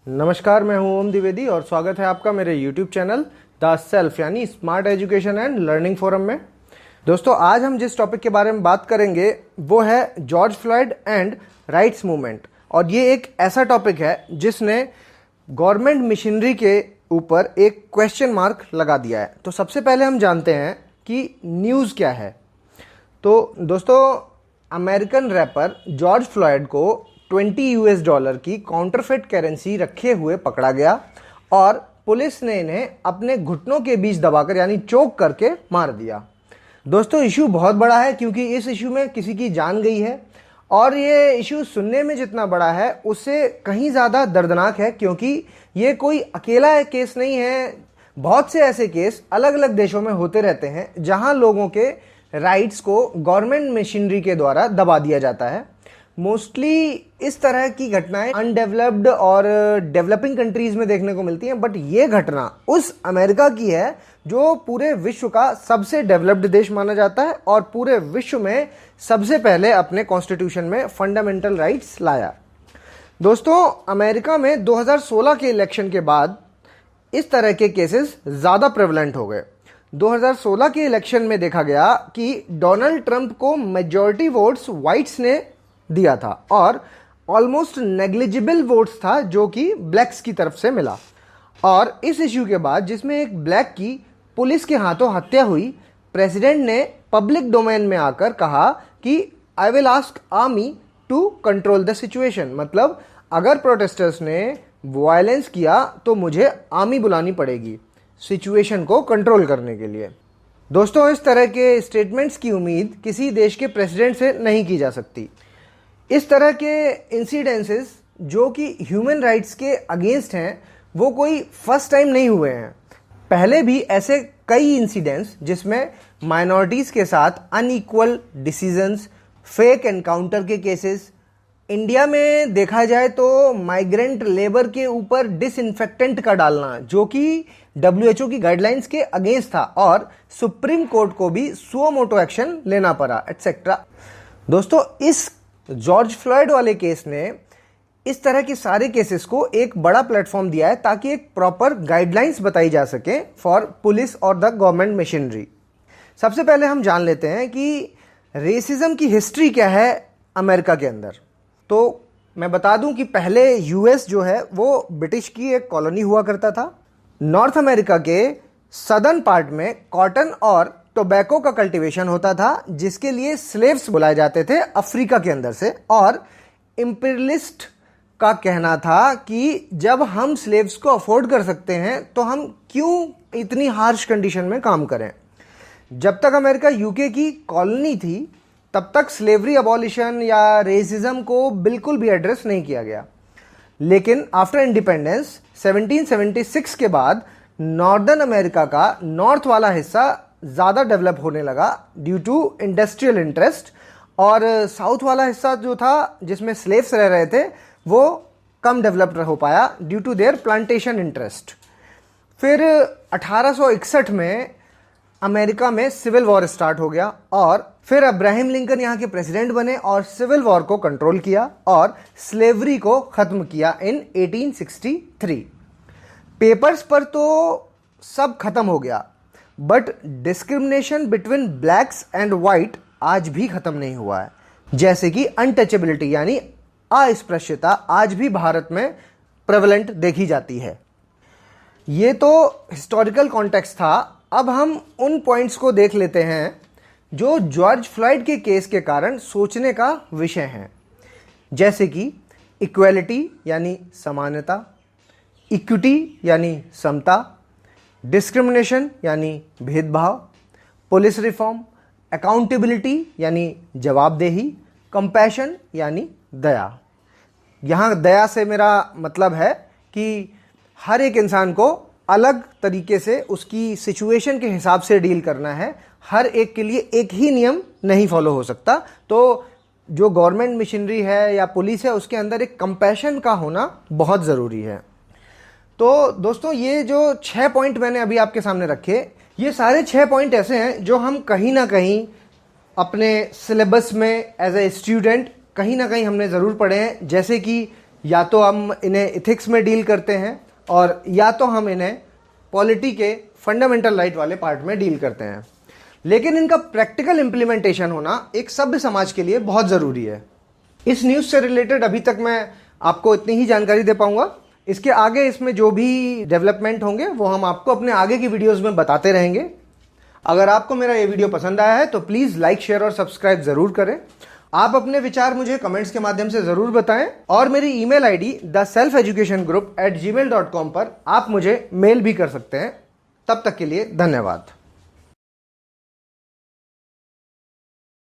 नमस्कार, मैं हूं ओम द्विवेदी और स्वागत है आपका मेरे YouTube चैनल द सेल्फ यानी smart education and learning forum में। दोस्तों, आज हम जिस टॉपिक के बारे में बात करेंगे वो है George Floyd and rights movement. और ये एक ऐसा टॉपिक है जिसने गवर्नमेंट मशीनरी के ऊपर एक क्वेश्चन मार्क लगा दिया है। तो सबसे पहले हम जानते हैं कि न्यूज़ क्या है। तो दोस्तों, अमेरिकन रैपर जॉर्ज फ्लॉयड को $20 की काउंटरफेट करेंसी रखे हुए पकड़ा गया और पुलिस ने इन्हें अपने घुटनों के बीच दबाकर यानी चोक करके मार दिया। दोस्तों, इशू बहुत बड़ा है क्योंकि इस इशू में किसी की जान गई है और ये इशू सुनने में जितना बड़ा है उससे कहीं ज़्यादा दर्दनाक है, क्योंकि ये कोई अकेला केस नहीं है। बहुत से ऐसे केस अलग अलग देशों में होते रहते हैं जहां लोगों के राइट्स को गवर्नमेंट मशीनरी के द्वारा दबा दिया जाता है। मोस्टली इस तरह की घटनाएं अनडेवलप्ड और डेवलपिंग कंट्रीज में देखने को मिलती हैं, बट ये घटना उस अमेरिका की है जो पूरे विश्व का सबसे डेवलप्ड देश माना जाता है और पूरे विश्व में सबसे पहले अपने कॉन्स्टिट्यूशन में फंडामेंटल राइट्स लाया। दोस्तों, अमेरिका में 2016 के इलेक्शन के बाद इस तरह के केसेस ज़्यादा प्रेवलेंट हो गए। 2016 के इलेक्शन में देखा गया कि डोनाल्ड ट्रंप को मेजॉरिटी वोट्स वाइट्स ने दिया था और ऑलमोस्ट नेग्लिजिबल वोट्स था जो कि ब्लैक्स की तरफ से मिला। और इस इश्यू के बाद, जिसमें एक ब्लैक की पुलिस के हाथों हत्या हुई, प्रेसिडेंट ने पब्लिक डोमेन में आकर कहा कि I will ask army to control the situation. मतलब अगर प्रोटेस्टर्स ने वायलेंस किया तो मुझे आर्मी बुलानी पड़ेगी सिचुएशन को कंट्रोल करने के लिए। दोस्तों, इस तरह के स्टेटमेंट्स की उम्मीद किसी देश के प्रेसिडेंट से नहीं की जा सकती। इस तरह के इंसिडेंसेस जो कि ह्यूमन राइट्स के अगेंस्ट हैं वो कोई फर्स्ट टाइम नहीं हुए हैं। पहले भी ऐसे कई इंसिडेंट्स जिसमें माइनॉरिटीज़ के साथ अनइक्वल डिसीजंस, फेक एनकाउंटर के केसेस, इंडिया में देखा जाए तो माइग्रेंट लेबर के ऊपर डिसइंफेक्टेंट का डालना जो कि WHO की गाइडलाइंस के अगेंस्ट था और सुप्रीम कोर्ट को भी सुओ मोटो एक्शन लेना पड़ा, एटसेट्रा। दोस्तों, इस जॉर्ज फ्लॉयड वाले केस ने इस तरह के सारे केसेस को एक बड़ा प्लेटफॉर्म दिया है ताकि एक प्रॉपर गाइडलाइंस बताई जा सके फॉर पुलिस और द गवर्नमेंट मशीनरी। सबसे पहले हम जान लेते हैं कि रेसिज्म की हिस्ट्री क्या है अमेरिका के अंदर। तो मैं बता दूं कि पहले US जो है वो ब्रिटिश की एक कॉलोनी हुआ करता था। नॉर्थ अमेरिका के सदर्न पार्ट में कॉटन और टोबैको का कल्टीवेशन होता था जिसके लिए स्लेव्स बुलाए जाते थे अफ्रीका के अंदर से। और इंपीरियलिस्ट का कहना था कि जब हम स्लेव्स को अफोर्ड कर सकते हैं तो हम क्यों इतनी हार्श कंडीशन में काम करें। जब तक अमेरिका UK की कॉलोनी थी तब तक स्लेवरी अबॉलिशन या रेसिज्म को बिल्कुल भी एड्रेस नहीं किया गया। लेकिन आफ्टर इंडिपेंडेंस 1776 के बाद नॉर्दर्न अमेरिका का नॉर्थ वाला हिस्सा ज़्यादा डेवलप होने लगा ड्यू टू इंडस्ट्रियल इंटरेस्ट, और साउथ वाला हिस्सा जो था जिसमें स्लेव्स रह रहे थे वो कम डेवलप हो पाया due to their plantation interest. फिर 1861 में अमेरिका में सिविल वॉर स्टार्ट हो गया और फिर अब्राहम लिंकन यहाँ के प्रेसिडेंट बने और सिविल वॉर को कंट्रोल किया और स्लेवरी को ख़त्म किया इन 1863। पेपर्स पर तो सब खत्म हो गया, but discrimination between blacks and white आज भी खत्म नहीं हुआ है। जैसे कि अनटचेबिलिटी यानी अस्पृश्यता आज भी भारत में प्रेवलेंट देखी जाती है। ये तो हिस्टोरिकल कॉन्टेक्स्ट था। अब हम उन पॉइंट्स को देख लेते हैं जो जॉर्ज फ्लॉयड के केस के कारण सोचने का विषय हैं, जैसे कि इक्वेलिटी यानी समानता, इक्विटी यानी समता, डिस्क्रिमिनेशन यानी भेदभाव, पुलिस रिफॉर्म, अकाउंटेबिलिटी यानी जवाबदेही, कंपैशन यानी दया। यहाँ दया से मेरा मतलब है कि हर एक इंसान को अलग तरीके से उसकी सिचुएशन के हिसाब से डील करना है। हर एक के लिए एक ही नियम नहीं फॉलो हो सकता। तो जो गवर्नमेंट मशीनरी है या पुलिस है उसके अंदर एक कंपैशन का होना बहुत ज़रूरी है। तो दोस्तों, ये जो 6 पॉइंट मैंने अभी आपके सामने रखे, ये सारे 6 पॉइंट ऐसे हैं जो हम कहीं ना कहीं अपने सिलेबस में एज ए स्टूडेंट कहीं ना कहीं हमने ज़रूर पढ़े हैं। जैसे कि या तो हम इन्हें इथिक्स में डील करते हैं और या तो हम इन्हें पॉलिटी के फंडामेंटल राइट वाले पार्ट में डील करते हैं। लेकिन इनका प्रैक्टिकल इंप्लीमेंटेशन होना एक सभ्य समाज के लिए बहुत ज़रूरी है। इस न्यूज़ से रिलेटेड अभी तक मैं आपको इतनी ही जानकारी दे पाऊंगा। इसके आगे इसमें जो भी डेवलपमेंट होंगे वो हम आपको अपने आगे की वीडियोस में बताते रहेंगे। अगर आपको मेरा ये वीडियो पसंद आया है तो प्लीज़ लाइक, शेयर और सब्सक्राइब ज़रूर करें। आप अपने विचार मुझे कमेंट्स के माध्यम से ज़रूर बताएं और मेरी ईमेल आईडी theselfeducationgroup@gmail.com पर आप मुझे मेल भी कर सकते हैं। तब तक के लिए धन्यवाद।